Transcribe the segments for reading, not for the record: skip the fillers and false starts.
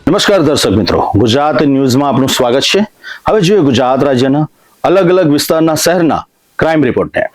નમસ્કાર દર્શક મિત્રો, ગુજરાત ન્યૂઝમાં આપનું સ્વાગત છે। હવે જોઈએ ગુજરાત રાજ્યના અલગ અલગ વિસ્તારના શહેરના ક્રાઇમ રિપોર્ટને।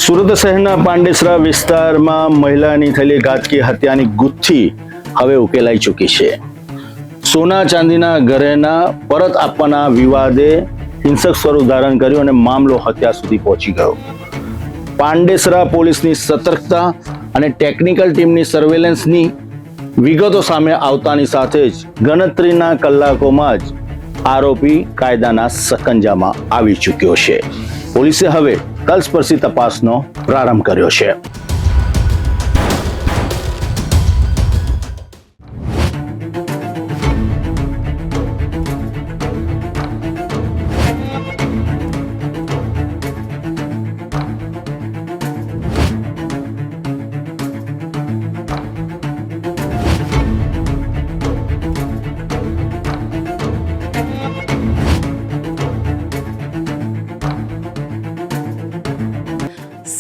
સુરત શહેરના પાંડેસરા વિસ્તારમાં મહિલાની થયેલી ઘાતકી હત્યાની ગુથ્થી હવે ઉકેલાઈ ચૂકી છે। સોના ચાંદીના ઘરેના પરત આપવાના વિવાદે હિંસક સ્વરૂપ ધારણ કર્યું અને મામલો હત્યા સુધી પહોંચી ગયો। પાંડેસરા પોલીસની સતર્કતા અને ટેકનિકલ ટીમની સર્વેલન્સની વિગતો સામે આવતાની સાથે જ ગણતરીના કલાકોમાં જ આરોપી કાયદાના સકંજામાં આવી ચૂક્યો છે। પોલીસે હવે તલસ્પર્શી તપાસનો પ્રારંભ કર્યો છે।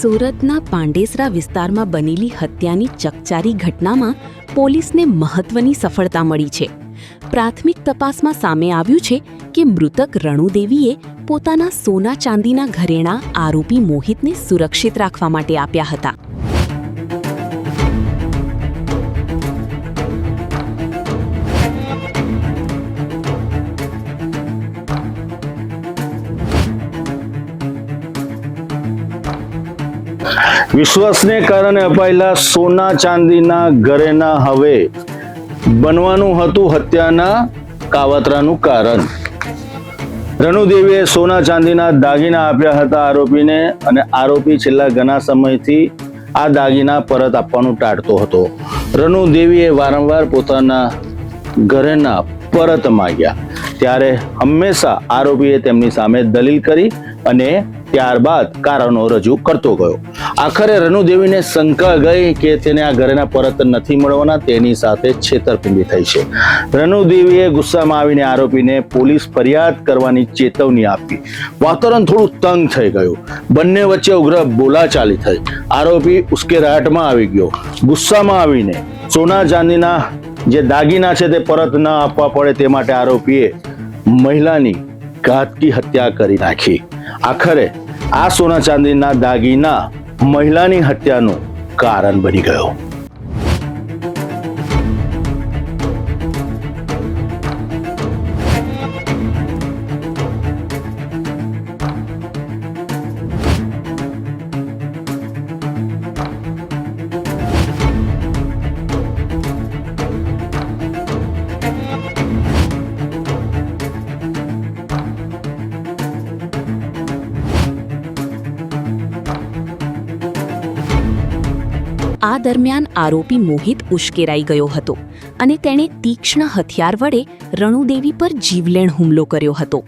સુરતના પાંડેસરા વિસ્તારમાં બનેલી હત્યાની ચકચારી ઘટનામાં પોલીસને મહત્વની સફળતા મળી છે। પ્રાથમિક તપાસમાં સામે આવ્યું છે કે મૃતક રણુદેવીએ પોતાના સોના ચાંદીના ઘરેણાં આરોપી મોહિતને સુરક્ષિત રાખવા માટે આપ્યા હતા। વિશ્વાસને કારણે અપાયેલા સોના ચાંદીના ઘરેના હવે બનવાનું હતું હત્યાના કાવતરાનું કારણ। રણુદેવીએ સોના ચાંદીના દાગીના આપ્યા હતા આરોપીને અને આરોપી છેલ્લા ઘણા સમયથી આ દાગીના પરત આપવાનું ટાળતો હતો। રણુદેવીએ વારંવાર પોતાના ઘરેના પરત માંગ્યા, ત્યારે હંમેશા આરોપીએ તેમની સામે દલીલ કરી અને ત્યારબાદ કારણો રજૂ કરતો ગયો। આખરે રણુદેવીને શંકા ગઈ કે તેને આ ઘરેના પરત નથી મળવાના, તેની સાથે છેતરપિંડી થઈ છે। રણુદેવીએ ગુસ્સામાં આવીને આરોપીને પોલીસ ફરિયાદ કરવાની ચેતવણી આપી। વાતાવરણ થોડું તંગ થઈ ગયું, બંને વચ્ચે ઉગ્ર બોલાચાલી થઈ। આરોપી ઉશ્કેરાટમાં આવી ગયો। ગુસ્સામાં આવીને સોના ચાંદીના જે દાગીના છે તે પરત ન આપવા પડે તે માટે આરોપીએ મહિલાની ઘાતકી હત્યા કરી નાખી। આખરે આ સોના ચાંદીના દાગીના મહિલાની હત્યાનું કારણ બની ગયો। આ દરમિયાન આરોપી મોહિત ઉશ્કેરાઈ ગયો હતો અને તેણે તીક્ષ્ણ હથિયાર વડે રણુદેવી પર જીવલેણ હુમલો કર્યો હતો।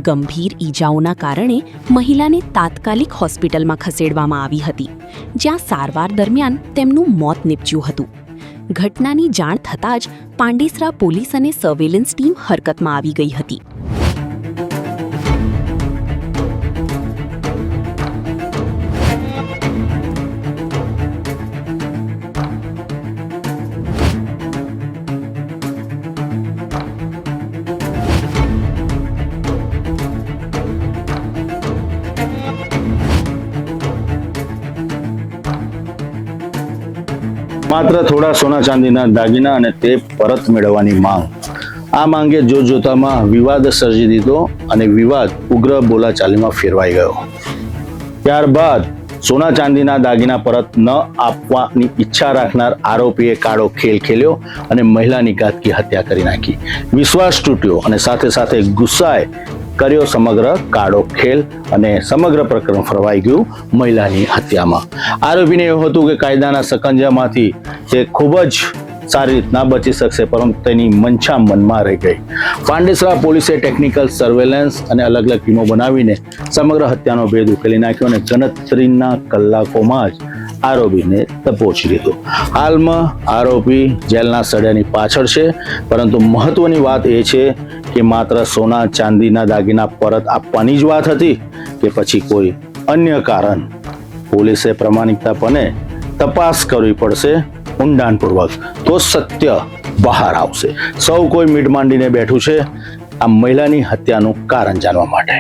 ગંભીર ઈજાઓના કારણે મહિલાને તાત્કાલિક હોસ્પિટલમાં ખસેડવામાં આવી હતી, જ્યાં સારવાર દરમિયાન તેમનું મોત નીપજ્યું હતું। ઘટનાની જાણ થતાં જ પાંડેસરા પોલીસ અને સર્વેલન્સ ટીમ હરકતમાં આવી ગઈ હતી। માત્ર થોડા સોના ચાંદીના દાગીના અને તે પરત મેળવવાની માંગ। આ માંગે જોતજોતામાં વિવાદ સર્જી દીધો અને વિવાદ ઉગ્ર બોલાચાલીમાં ફેરવાઈ ગયો। ત્યારબાદ સોના ચાંદીના દાગીના પરત ન આપવાની ઈચ્છા રાખનાર આરોપીએ કાળો ખેલ ખેલ્યો અને મહિલાની ઘાતકી હત્યા કરી નાખી। વિશ્વાસ તૂટ્યો અને સાથે સાથે ગુસ્સાએ કર્યો સમગ્ર કાળો ખેલ અને સમગ્ર પ્રકરણ ફરવાઈ ગયું મહિલાની હત્યામાં. આરોપીને એવું હતું કે કાયદાના સકંજામાંથી તે ખૂબ જ સારી રીતના બચી શકશે, પરંતુ તેની મંશા મનમાં રહી ગઈ. પાંડેસરા પોલીસે ટેકનિકલ સર્વેલન્સ અને અલગ અલગ ટીમો બનાવીને સમગ્ર હત્યાનો ભેદ ઉકેલી નાખ્યો અને ગણતરીના કલાકોમાં જ આરોપીને દબોચી લીધો. હાલમાં આરોપી જેલના સળિયાની પાછળ છે, પરંતુ મહત્વની વાત એ છે કે માત્ર સોના ચાંદીના દાગીના પરત આપવાની જ વાત હતી કે પછી કોઈ અન્ય કારણ. પોલીસે પ્રામાણિકતાપણે તપાસ કરવી પડશે ઊંડાણપૂર્વક, તો સત્ય બહાર આવશે. સૌ કોઈ મીટ માંડીને બેઠું છે આ મહિલાની હત્યાનું કારણ જાણવા માટે.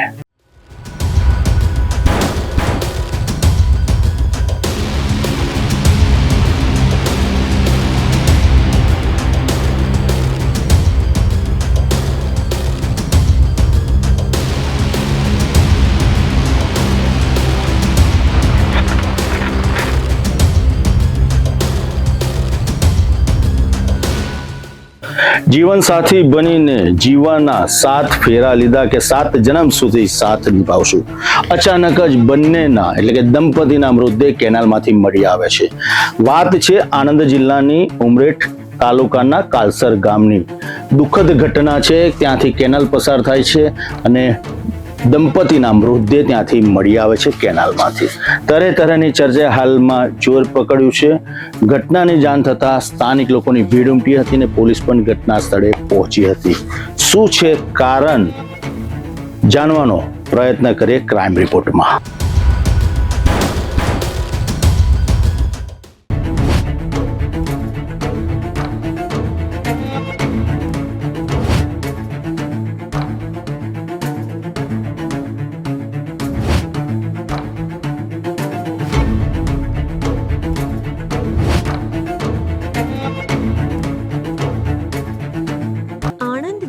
જીવનસાથી બનીને જીવવાના 7 ફેરા લીધા કે 7 જન્મ સુધી સાથ નિભાવશું. અચાનક જ બંનેના એટલે કે દંપતીના મૃતદેહ કેનાલમાંથી મળી આવે છે. વાત છે આણંદ જિલ્લાની ઉમરેઠ તાલુકાના કાલસર ગામની. દુઃખદ ઘટના છે. ત્યાંથી કેનાલ પસાર થાય છે અને દંપતીના મૃતદેહ ત્યાંથી મળી આવે છે કેનાલમાંથી. તરહની ચર્ચાએ હાલમાં જોર પકડ્યું છે. ઘટનાની જાણ થતા સ્થાનિક લોકોની ભીડ ઉમટી હતી અને પોલીસ પણ ઘટના સ્થળે પહોંચી હતી. શું છે કારણ જાણવાનો પ્રયત્ન કરીએ ક્રાઇમ રિપોર્ટમાં.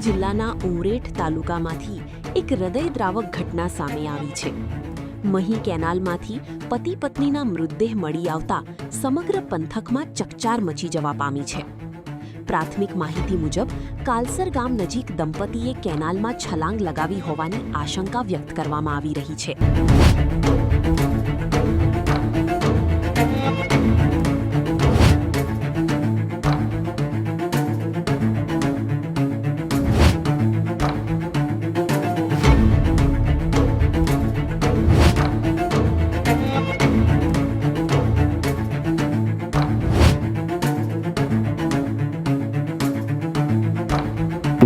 જિલ્લાના ઉમરેઠ તાલુકામાંથી એક હૃદયદ્રાવક ઘટના સામે આવી છે. મહી કેનાલમાંથી પતિ પત્નીના મૃતદેહ મળી આવતા સમગ્ર પંથકમાં ચકચાર મચી જવા પામી છે. પ્રાથમિક માહિતી મુજબ કાલસર ગામ નજીક દંપતીએ કેનાલમાં છલાંગ લગાવી હોવાની આશંકા વ્યક્ત કરવામાં આવી રહી છે.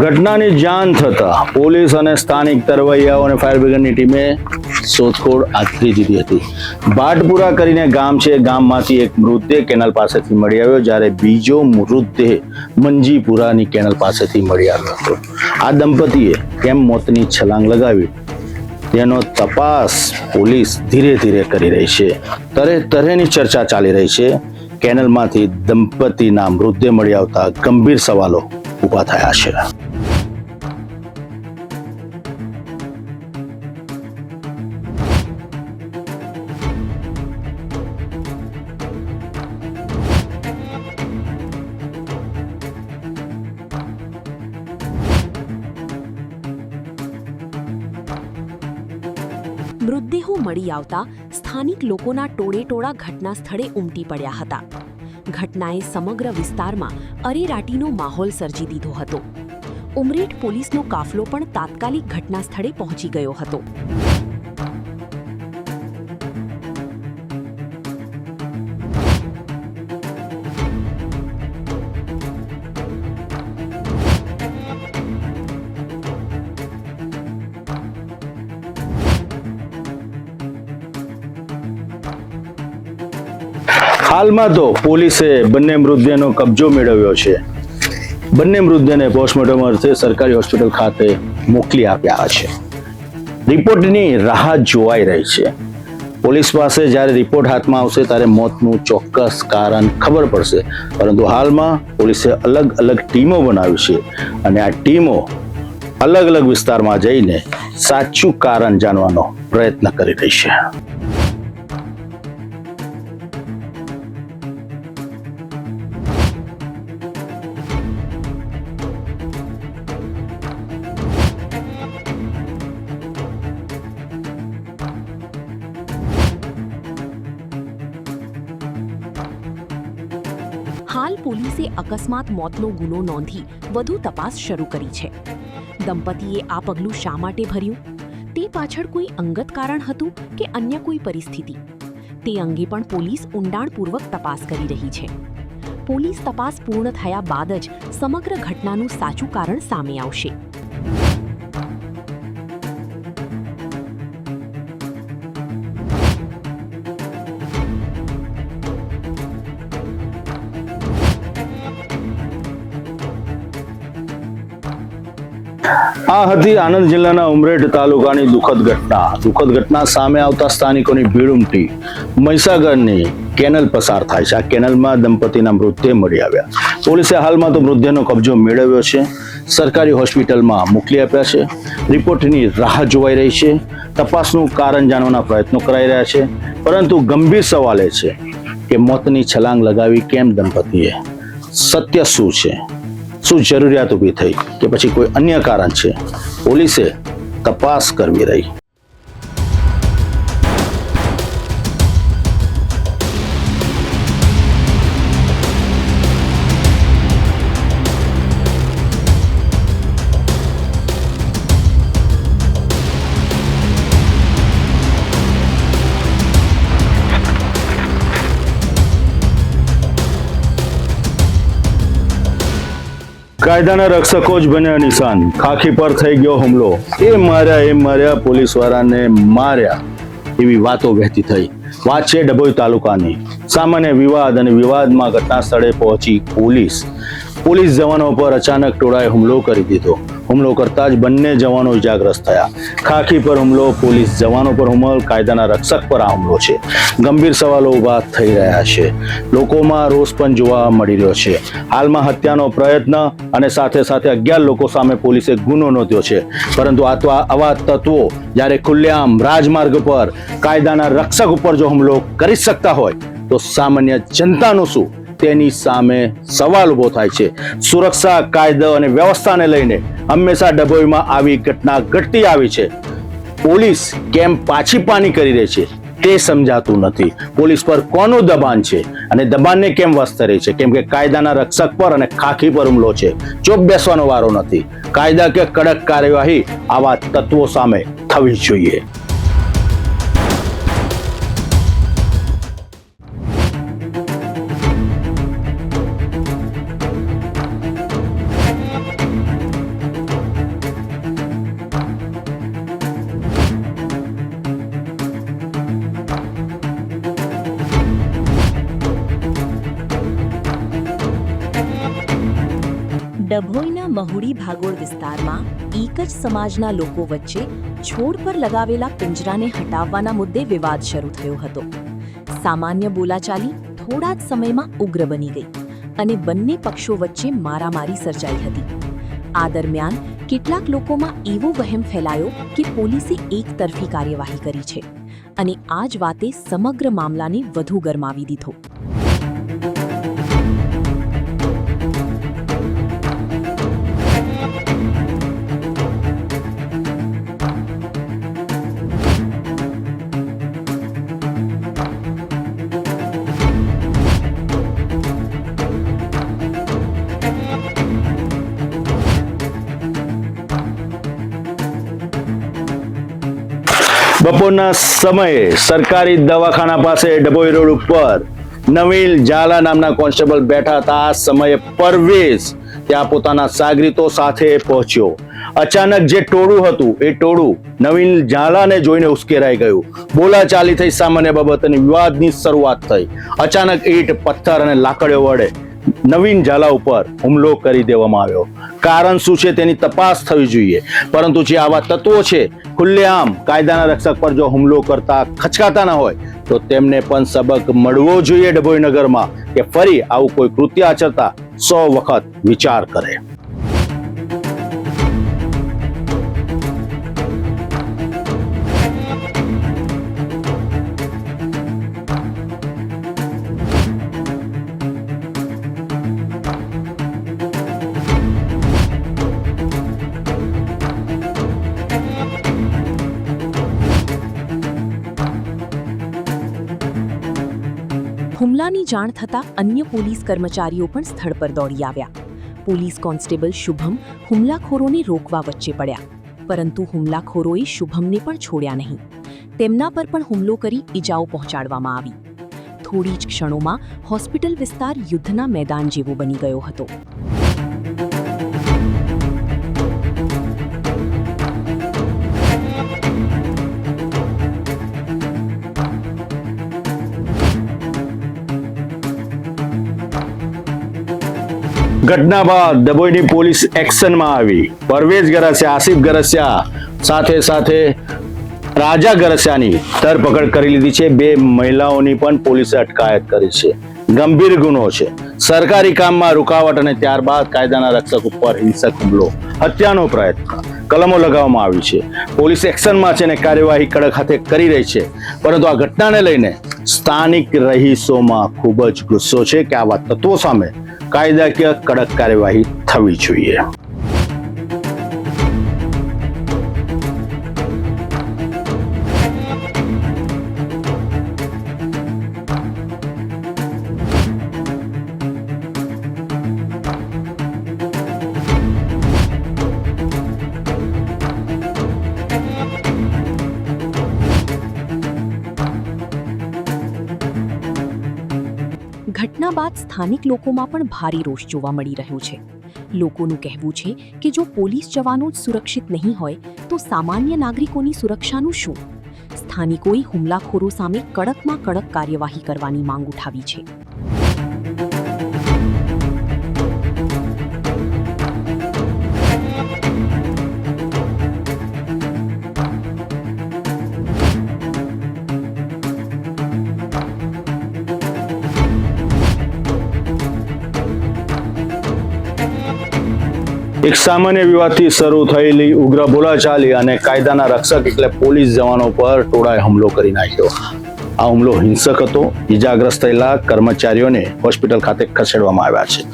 ઘટનાની જાણ થતા પોલીસ અને સ્થાનિક તરવૈયાઓ અને ફાયર બ્રિગેડની ટીમે શોધખોળ આદરી દીધી હતી. ભાટપુરા કરીને ગામ છે, ગામમાંથી એક મૃતદેહ કેનાલ પાસેથી મળી આવ્યો, જ્યારે બીજો મૃતદેહ મંજીપુરાની કેનાલ પાસેથી મળી આવ્યો હતો. આ દંપતીએ કેમ મોતની છલાંગ લગાવી તેનો તપાસ પોલીસ ધીરે ધીરે કરી રહી છે. તરહની ચર્ચા ચાલી રહી છે. કેનાલમાંથી દંપતીના મૃતદેહ મળી આવતા ગંભીર સવાલો ઊભા થયા છે. મૃતદેહો મળી આવતા સ્થાનિક લોકોના ટોળેટોળા ઘટના સ્થળે ઉમટી પડ્યા હતા. ઘટનાએ સમગ્ર વિસ્તારમાં અરેરાટીનો માહોલ સર્જી દીધો હતો. ઉમરેઠ પોલીસનો કાફલો પણ તાત્કાલિક ઘટના સ્થળે પહોંચી ગયો હતો. હાલમાં તો પોલીસે બંને મૃતદેહનો કબજો મેળવ્યો છે. બંને મૃતદેહને પોસ્ટમોર્ટમ અર્થે સરકારી હોસ્પિટલ ખાતે મોકલી આપ્યા છે. રિપોર્ટની રાહ જોવાઈ રહી છે. પોલીસ પાસે જ્યારે રિપોર્ટ હાથમાં આવશે ત્યારે મોતનું ચોક્કસ કારણ ખબર પડશે, પરંતુ હાલમાં પોલીસે અલગ અલગ ટીમો બનાવી છે અને આ ટીમો અલગ અલગ વિસ્તારમાં જઈને સાચું કારણ જાણવાનો પ્રયત્ન કરી રહી છે. હાલ પોલીસે અકસ્માત મોતનો ગુનો નોંધી વધુ તપાસ શરૂ કરી છે. દંપતીએ આ પગલું શા માટે ભર્યું? તે પાછળ કોઈ અંગત કારણ હતું કે અન્ય કોઈ પરિસ્થિતિ? તે અંગે પણ પોલીસ ઊંડાણપૂર્વક તપાસ કરી રહી છે. પોલીસ તપાસ પૂર્ણ થયા બાદ જ સમગ્ર ઘટનાનું સાચું કારણ સામે આવશે. આ હતી આણંદ જિલ્લાના ઉમરેઠ તાલુકાની દુઃખદ ઘટના સામે આવતા સ્થાનિકોની ભીડ ઉમટી મહીસાગરની કેનલ પસાર થાય છે. આ કેનલમાં દંપતીના મૃતદેહ મળી આવ્યા. પોલીસે હાલમાં તો મૃતદેહનો કબજો મેળવ્યો છે. સરકારી હોસ્પિટલમાં મોકલી આપ્યા છે. રિપોર્ટની રાહ જોવાઈ રહી છે. તપાસનું કારણ જાણવાના પ્રયત્નો કરાઈ રહ્યા છે. પરંતુ ગંભીર સવાલ એ છે કે મોતની છલાંગ લગાવી કેમ દંપતીએ? સત્ય શું છે? શું જરૂરિયાત ઊભી થઈ કે પછી કોઈ અન્ય કારણ છે? પોલીસે તપાસ કરવી રહી. કાયદાના રક્ષકો જ બન્યા નિશાન. ખાખી પર થઈ ગયો હુમલો. એ માર્યા પોલીસ વાળાને માર્યા એવી વાતો વહેતી થઈ. વાત છે ડભોઈ તાલુકાની. સામાન્ય વિવાદ અને વિવાદમાં ઘટના સ્થળે પહોંચી પોલીસ જવાનો પર અચાનક ટોળાએ હુમલો કરી દીધો. હુમલો કરતા જ બંને જવાનો ઇજાગ્રસ્ત થયા. ખાખી પર હુમલો, પોલીસ જવાનો પર હુમલો, કાયદાના રક્ષક પર આ હુમલો છે. ગંભીર સવાલો ઊભા થઈ રહ્યા છે. લોકોમાં રોષ પણ જોવા મળી રહ્યો છે. હાલમાં હત્યાનો પ્રયત્ન અને સાથે 11 લોકો સામે પોલીસે ગુનો નોંધ્યો છે. પરંતુ આવા તત્વો જ્યારે ખુલ્લેઆમ રાજમાર્ગ પર કાયદાના રક્ષક ઉપર જો હુમલો કરી શકતા હોય તો સામાન્ય જનતાનું શું? તેની સામે સવાલ ઉભો થાય છે. સુરક્ષા, કાયદો અને વ્યવસ્થાને લઈને હંમેશા ડભોઈમાં આવી ઘટના ઘટતી આવી છે. પોલીસ કેમ પાછી પાની કરી રહી છે તે સમજાતું નથી. પોલીસ પર કોનું દબાણ છે અને દબાણને કેમ વસ્તરે છે? કેમ કે કાયદાના રક્ષક પર અને ખાખી પર હુમલો છે. ચૂપ બેસવાનો વારો નથી. કાયદા કે કડક કાર્યવાહી આવા તત્વો સામે થવી જોઈએ. ડભોઈના મહુડી ભાગોળ વિસ્તારમાં એક જ સમાજના લોકો વચ્ચે છોડ પર લગાવેલા પિંજરાને હટાવવાના મુદ્દે વિવાદ શરૂ થયો હતો. સામાન્ય બોલાચાલી થોડા જ સમયમાં ઉગ્ર બની ગઈ અને બંને પક્ષો વચ્ચે મારામારી સર્જાઈ હતી. આ દરમિયાન કેટલાક લોકોમાં એવો વહેમ ફેલાયો કે પોલીસે એકતરફી કાર્યવાહી કરી છે અને આ જ વાતે સમગ્ર મામલાને વધુ ગરમાવી દીધો. બપોરના સમયે સરકારી દવાખાના પાસે ડભોઈ રોડ ઉપર નવીન ઝાલા નામના કોન્સ્ટેબલ બેઠા હતા. આ સમયે પરવેઝ ત્યાં પોતાના સાગરીતો સાથે પહોંચ્યો. અચાનક જે ટોળું હતું એ ટોળું નવીન ઝાલાને જોઈને ઉશ્કેરાઈ ગયું. બોલાચાલી થઈ. સામાન્ય બાબત અને વિવાદની શરૂઆત થઈ. અચાનક ઈંટ, પથ્થર અને લાકડીઓ વડે નવીન ઝાલા ઉપર હુમલો કરી દેવામાં આવ્યો. કારણ શું છે તેની તપાસ થવી જોઈએ. પરંતુ જે આવા તત્વો છે ખુલ્લેઆમ કાયદાના રક્ષક પર જો હુમલો કરતા ખચકાતા ન હોય તો તેમને પણ સબક મળવો જોઈએ ડભોઈ નગરમાં કે ફરી આવું કોઈ કૃત્ય આચરતા 100 વખત વિચાર કરે. હુમલાની જાણ થતાં અન્ય પોલીસ કર્મચારીઓ પણ સ્થળ પર દોડી આવ્યા. પોલીસ કોન્સ્ટેબલ શુભમ હુમલાખોરોને રોકવા વચ્ચે પડ્યા, પરંતુ હુમલાખોરોએ શુભમને પણ છોડ્યા નહીં. તેમના પર પણ હુમલો કરી ઈજાઓ પહોંચાડવામાં આવી. થોડી જ ક્ષણોમાં હોસ્પિટલ વિસ્તાર યુદ્ધના મેદાન જેવો બની ગયો હતો. ઘટના બાદ ડભોઈની પોલીસ એક્શનમાં આવી. પરવેઝ ગરસિયા, આસિફ ગરસિયા સાથે રાજા ગરસિયાની ધરપકડ કરી લીધી છે. 2 મહિલાઓની પણ પોલીસે અટકાયત કરી છે. ગંભીર ગુનો છે. સરકારી કામમાં રૂકાવટ અને ત્યારબાદ કાયદાના રક્ષક ઉપર હિંસક હુમલો, હત્યાનો પ્રયત્ન, કલમો લગાવવામાં આવી છે. પોલીસ એક્શનમાં છે અને કાર્યવાહી કડક હાથે કરી રહી છે. પરંતુ આ ઘટનાને લઈને સ્થાનિક રહીશોમાં ખૂબ જ ગુસ્સો છે કે આવા તત્વો સામે કાયદાકીય કડક કાર્યવાહી થવી જોઈએ. ઘટના બાદ સ્થાનિક લોકોમાં પણ ભારે રોષ જોવા મળી રહ્યો છે. લોકોનું કહેવું છે કે જો પોલીસ જવાનો જ સુરક્ષિત નહીં હોય તો સામાન્ય નાગરિકોની સુરક્ષાનું શું? સ્થાનિકોએ હુમલાખોરો સામે કડકમાં કડક કાર્યવાહી કરવાની માંગ ઉઠાવી છે. એક સામાન્ય વિવાદથી શરૂ થયેલી ઉગ્ર બોલાચાલી અને કાયદાના રક્ષક એટલે પોલીસ જવાનો પર ટોળાએ હુમલો કરી નાખ્યો. આ હુમલો હિંસક હતો. ઈજાગ્રસ્ત થયેલા કર્મચારીઓને હોસ્પિટલ ખાતે ખસેડવામાં આવ્યા છે.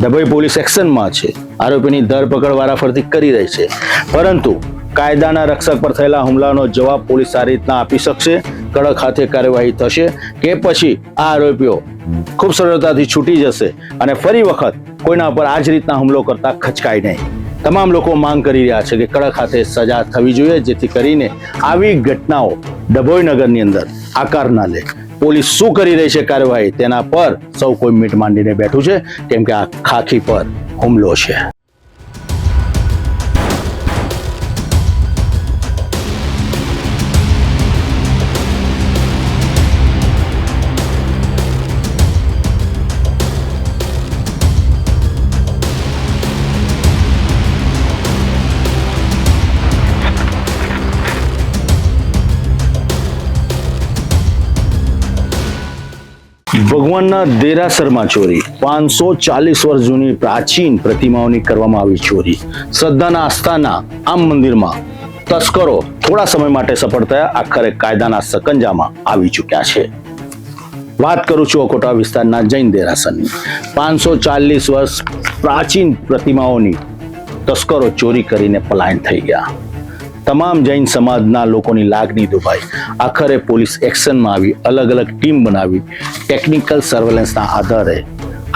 ડભોઈ પોલીસ એક્શનમાં છે. આરોપીની ધરપકડ વારાફરતી કરી રહી છે. પરંતુ કાયદાના રક્ષક પર થયેલા હુમલાનો જવાબ પોલીસ આ રીતના આપી શકશે? કડક હાથે કાર્યવાહી થશે કે પછી આ આરોપીઓ ખૂબ સરળતાથી છૂટી જશે અને ફરી વખત કોઈના પર આ જ રીતના હુમલો કરતા ખચકાય નહીં? તમામ લોકો માંગ કરી રહ્યા છે કે કડક હાથે સજા થવી જોઈએ, જેથી કરીને આવી ઘટનાઓ ડભોઈ નગરની અંદર આકાર ના લે. પોલીસ શું કરી રહી છે કાર્યવાહી, તેના પર સૌ કોઈ મીટ માંડીને બેઠું છે, કેમ કે આ ખાખી પર હુમલો છે. ભગવાનના દેરાસરમાં ચોરી, 540 વર્ષ જૂની પ્રાચીન પ્રતિમાઓની કરવામાં આવી ચોરી. શ્રદ્ધાના આસ્થાના આ મંદિરમાં તસ્કરો થોડા સમય માટે સફળ થયા, આખરે કાયદાના સકંજામાં આવી ચૂક્યા છે. વાત કરું છું અકોટા વિસ્તારના જૈન દેરાસરની. 540 વર્ષ પ્રાચીન પ્રતિમાઓની તસ્કરો ચોરી કરીને પલાયન થઈ ગયા. તમામ જૈન સમાજના લોકોની લાગણી દુભાઈ. આખરે પોલીસ એક્શનમાં આવી, અલગ અલગ ટીમ બનાવી ટેકનિકલ સર્વેલન્સના આધારે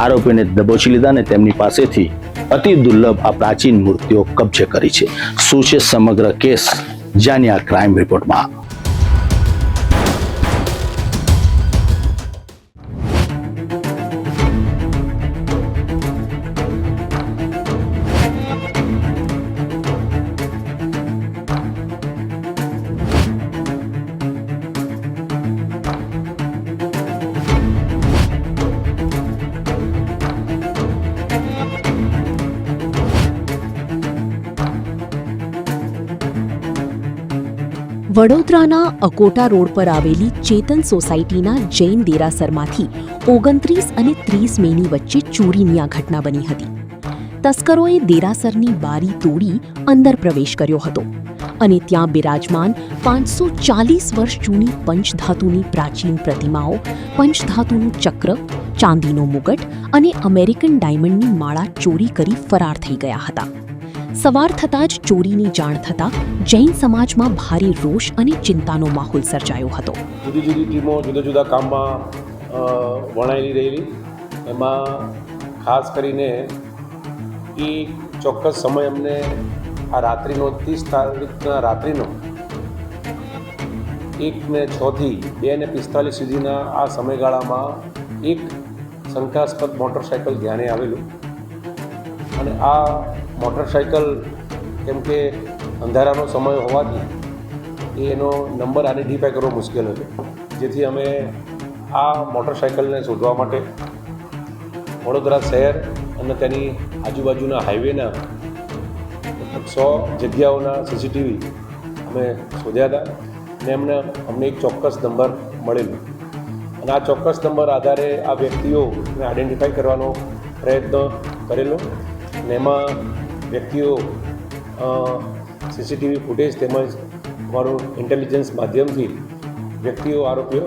આરોપીને દબોચી લીધા અને તેમની પાસેથી અતિ દુર્લભ આ પ્રાચીન મૂર્તિઓ કબજે કરી છે. શું છે સમગ્ર કેસ, જાણીએ આ ક્રાઇમ રિપોર્ટમાં. વડોદરાના અકોટા રોડ પર આવેલી ચેતન સોસાયટીના જૈન દેરાસરમાંથી 29 અને 30 મેની વચ્ચે ચોરીની આ ઘટના બની હતી. તસ્કરોએ દેરાસરની બારી તોડી અંદર પ્રવેશ કર્યો હતો અને ત્યાં બિરાજમાન 540 વર્ષ જૂની પંચધાતુની પ્રાચીન પ્રતિમાઓ, પંચધાતુનું ચક્ર, ચાંદીનો મુગટ અને અમેરિકન ડાયમંડની માળા ચોરી કરી ફરાર થઈ ગયા હતા. સવાર થતાં જ ચોરીની જાણ થતાં જૈન સમાજમાં ભારે રોષ અને ચિંતાનો માહોલ સર્જાયો હતો. જુદી જુદી ટીમો જુદા જુદા કામમાં વણાયેલી રહેલી. એમાં ખાસ કરીને એ ચોક્કસ સમય અમને આ રાત્રિનો 30 તારીખના રાત્રિનો 1:06 થી 2:45 સુધીના આ સમયગાળામાં એક શંકાસ્પદ મોટરસાઇકલ ધ્યાને આવેલું અને આ મોટરસાઇકલ કેમ કે અંધારાનો સમય હોવાથી એનો નંબર આઈડેન્ટિફાય કરવો મુશ્કેલ હતો, જેથી અમે આ મોટરસાઇકલને શોધવા માટે વડોદરા શહેર અને તેની આજુબાજુના હાઈવેના 100 જગ્યાઓના સીસીટીવી અમે શોધ્યા હતા અને અમને એક ચોક્કસ નંબર મળેલો અને આ ચોક્કસ નંબર આધારે આ વ્યક્તિઓને આઈડેન્ટિફાઈ કરવાનો પ્રયત્ન કરેલો અને એમાં વ્યક્તિઓ સીસીટીવી ફૂટેજ તેમજ અમારું ઇન્ટેલિજન્સ માધ્યમથી વ્યક્તિઓ આરોપીઓ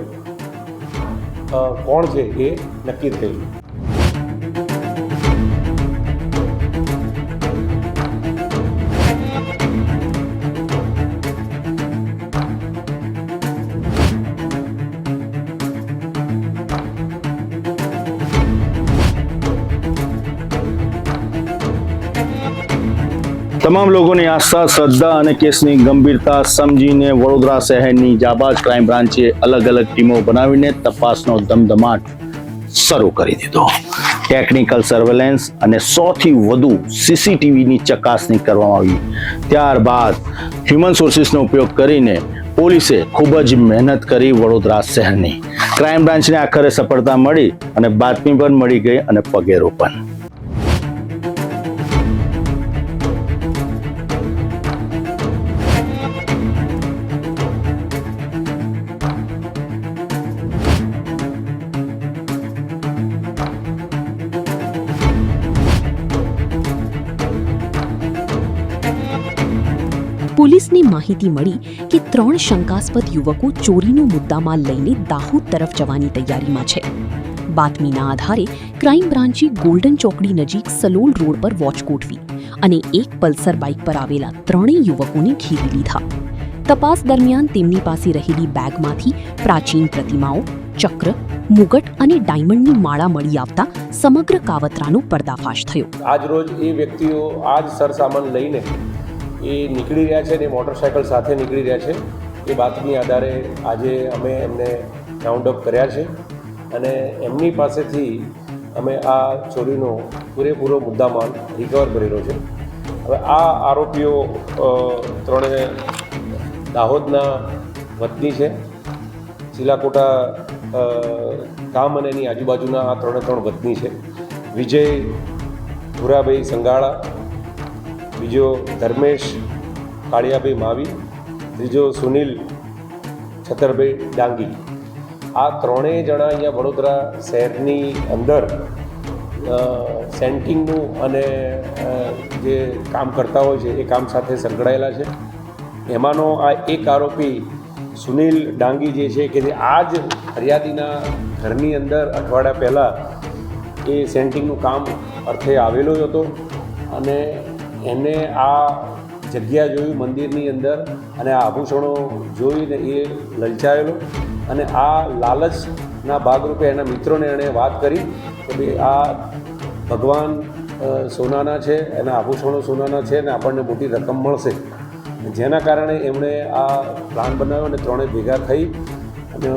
કોણ છે એ નક્કી થયેલું. તમામ લોકોની આસ્થા, શ્રદ્ધા અને કેસની ગંભીરતા સમજીને વડોદરા શહેરની જાબાઝ ક્રાઇમ બ્રાન્ચે અલગ અલગ ટીમો બનાવીને તપાસનો ધમધમાટ શરૂ કરી દીધો. ટેકનિકલ સર્વેલન્સ અને 100થી વધુ સીસીટીવીની ચકાસણી કરવામાં આવી. ત્યારબાદ હ્યુમન સોર્સિસનો ઉપયોગ કરીને પોલીસે ખૂબ જ મહેનત કરી વડોદરા શહેરની. ક્રાઇમ બ્રાન્ચને આખરે સફળતા મળી અને બાતમી પણ મળી ગઈ અને પગેરો પણ. પોલીસને માહિતી મળી કે 3 શંકાસ્પદ યુવકો ચોરીનો મુદ્દામાલ લઈને દાહોદ તરફ જવાની તૈયારીમાં છે. બાતમીના આધારે ક્રાઇમ બ્રાન્ચે ગોલ્ડન ચોકડી નજીક સલોલ રોડ પર વોચ ગોઠવી અને એક પલ્સર બાઇક પર આવેલા 3 યુવકોને ઘેરી લીધા. તપાસ દરમિયાન તેમની પાસે રહેલી બેગમાંથી પ્રાચીન પ્રતિમાઓ, ચક્ર, મુગટ અને ડાયમંડની માળા મળી આવતા સમગ્ર કાવતરાનો પર્દાફાશ થયો. આજ રોજ એ વ્યક્તિઓ આ જ સરસામાન લઈને એ નીકળી રહ્યા છે અને મોટરસાઇકલ સાથે નીકળી રહ્યા છે. એ બાતમી આધારે આજે અમે એમને રાઉન્ડ અપ કર્યા છે અને એમની પાસેથી અમે આ ચોરીનો પૂરેપૂરો મુદ્દામાલ રિકવર કરેલો છે. હવે આ આરોપીઓ ત્રણે દાહોદના વતની છે. ચીલાકોટા ગામ અને એની આજુબાજુના આ 3 વતની છે. વિજય ભુરાભાઈ સંગાળા, બીજો ધર્મેશ કાળિયાભાઈ માવી, ત્રીજો સુનિલ છતરભાઈ ડાંગી. આ 3 જણા અહીંયા વડોદરા શહેરની અંદર સેન્ટિંગનું અને જે કામ કરતા હોય છે એ કામ સાથે સંકળાયેલા છે. એમાંનો આ એક આરોપી સુનિલ ડાંગી જે છે કે જે આ જ ફરિયાદીના ઘરની અંદર અઠવાડિયા પહેલાં એ સેન્ટિંગનું કામ અર્થે આવેલો હતો અને એને આ જગ્યા જોયું મંદિરની અંદર અને આ આભૂષણો જોઈને એ લલચાયેલો અને આ લાલચના ભાગરૂપે એના મિત્રોને એણે વાત કરી કે ભાઈ આ ભગવાન સોનાના છે, એના આભૂષણો સોનાના છે અને આપણને મોટી રકમ મળશે. જેના કારણે એમણે આ પ્લાન બનાવ્યો અને 3 ભેગા થઈ અને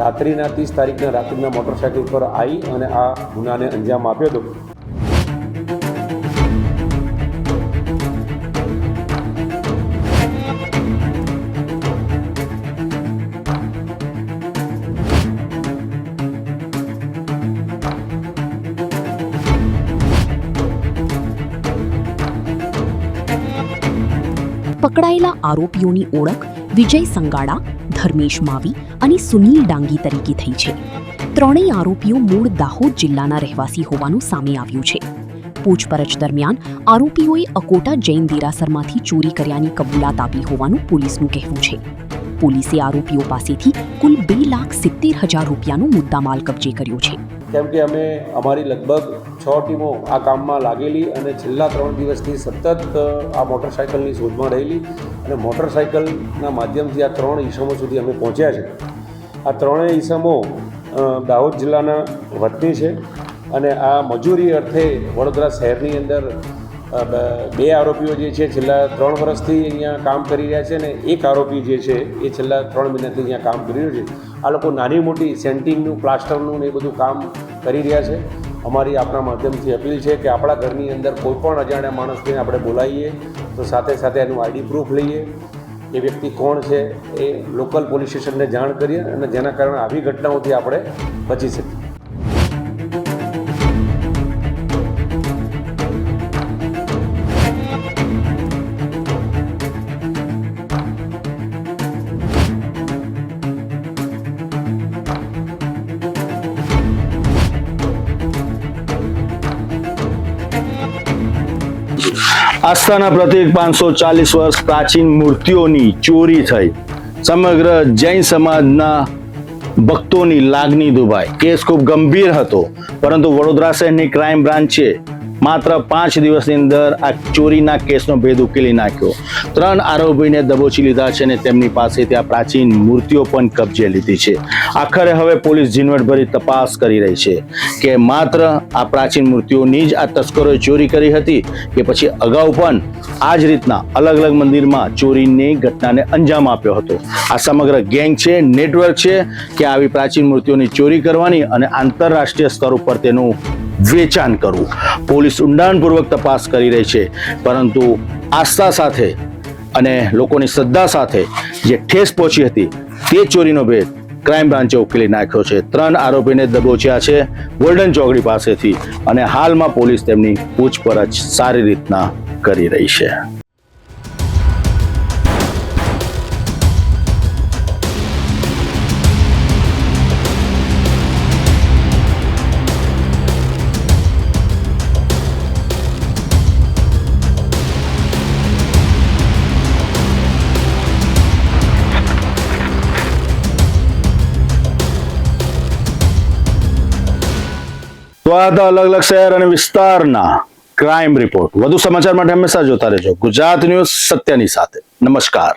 રાત્રિના 30 તારીખના રાત્રિના મોટરસાઇકલ પર આવી અને આ ગુનાને અંજામ આપ્યો હતો. પકડાયેલા આરોપીઓની ઓળખ વિજય સંગાડા, ધર્મેશ માવી અને સુનિલ ડાંગી તરીકે થઈ છે. 3 આરોપીઓ મૂળ દાહોદ જિલ્લાના રહેવાસી હોવાનું સામે આવ્યું છે. પૂછપરછ દરમિયાન આરોપીઓએ અકોટા જૈન દેરાસરમાંથી ચોરી કર્યાની કબૂલાત આપી હોવાનું પોલીસનું કહેવું છે. પોલીસે આરોપીઓ પાસેથી કુલ 2,70,000 રૂપિયાનો મુદ્દામાલ કબજે કર્યો છે. કેમ કે અમે અમારી લગભગ 6 ટીમો આ કામમાં લાગેલી અને છેલ્લા 3 દિવસથી સતત આ મોટરસાઇકલની શોધમાં રહેલી અને મોટરસાઇકલના માધ્યમથી આ 3 ઈસમો સુધી અમે પહોંચ્યા છે. આ 3 ઈસમો દાહોદ જિલ્લાના વતની છે અને આ મજૂરી અર્થે વડોદરા શહેરની અંદર બે આરોપીઓ જે છે છેલ્લા 3 વર્ષથી અહીંયા કામ કરી રહ્યા છે અને એક આરોપી જે છે એ છેલ્લા 3 મહિનાથી અહીંયા કામ કરી રહ્યો છે. આ લોકો નાની મોટી સેન્ટિંગનું, પ્લાસ્ટરનું ને એ બધું કામ કરી રહ્યા છે. અમારી આપણા માધ્યમથી અપીલ છે કે આપણા ઘરની અંદર કોઈ પણ અજાણ્યા માણસને આપણે બોલાવીએ તો સાથે સાથે એનું આઈડી પ્રૂફ લઈએ, એ વ્યક્તિ કોણ છે એ લોકલ પોલીસ સ્ટેશનને જાણ કરીએ અને જેના કારણે આવી ઘટનાઓથી આપણે બચી શકીએ. આસ્થાના પ્રતીક 540 વર્ષ પ્રાચીન મૂર્તિઓની ચોરી થઈ. સમગ્ર જૈન સમાજના ભક્તોની લાગણી દુભાઈ. કેસ ખૂબ ગંભીર હતો, પરંતુ વડોદરા શહેરની ક્રાઇમ બ્રાન્ચે માત્ર 5 દિવસની અંદર આ ચોરીના કેસનો ભેદ ઉકેલી નાખ્યો. 3 આરોપીને દબોચી લીધા છે અને તેમની પાસેથી આ પ્રાચીન મૂર્તિઓ પણ કબજે લીધી છે. આખરે હવે પોલીસ ઝીણવટભરી તપાસ કરી રહી છે કે માત્ર આ પ્રાચીન મૂર્તિઓની જ આ તસ્કરોએ ચોરી કરી હતી કે પછી અગાઉ પણ આ જ રીતના અલગ અલગ મંદિરમાં ચોરીની ઘટનાને અંજામ આપ્યો હતો. આ સમગ્ર ગેંગ છે, નેટવર્ક છે કે આવી પ્રાચીન મૂર્તિઓની ચોરી કરવાની અને આંતરરાષ્ટ્રીય સ્તર ઉપર તેનું વેચાણ કરવું. પોલીસ ઊંડાણપૂર્વક તપાસ કરી રહી છે, પરંતુ આસ્થા સાથે અને લોકોની શ્રદ્ધા સાથે જે ઠેસ પહોંચી હતી તે ચોરીનો ભેદ ક્રાઇમ બ્રાન્ચે ઉકેલી નાખ્યો છે. 3 આરોપીને દબોચ્યા છે ગોલ્ડન ચોકડી પાસેથી અને હાલમાં પોલીસ તેમની પૂછપરછ સારી રીતના કરી રહી છે. તો આ હતા અલગ અલગ શહેર અને વિસ્તારના ક્રાઇમ રિપોર્ટ. વધુ સમાચાર માટે હંમેશા જોતા રહેજો ગુજરાત ન્યૂઝ, સત્યની સાથે. નમસ્કાર.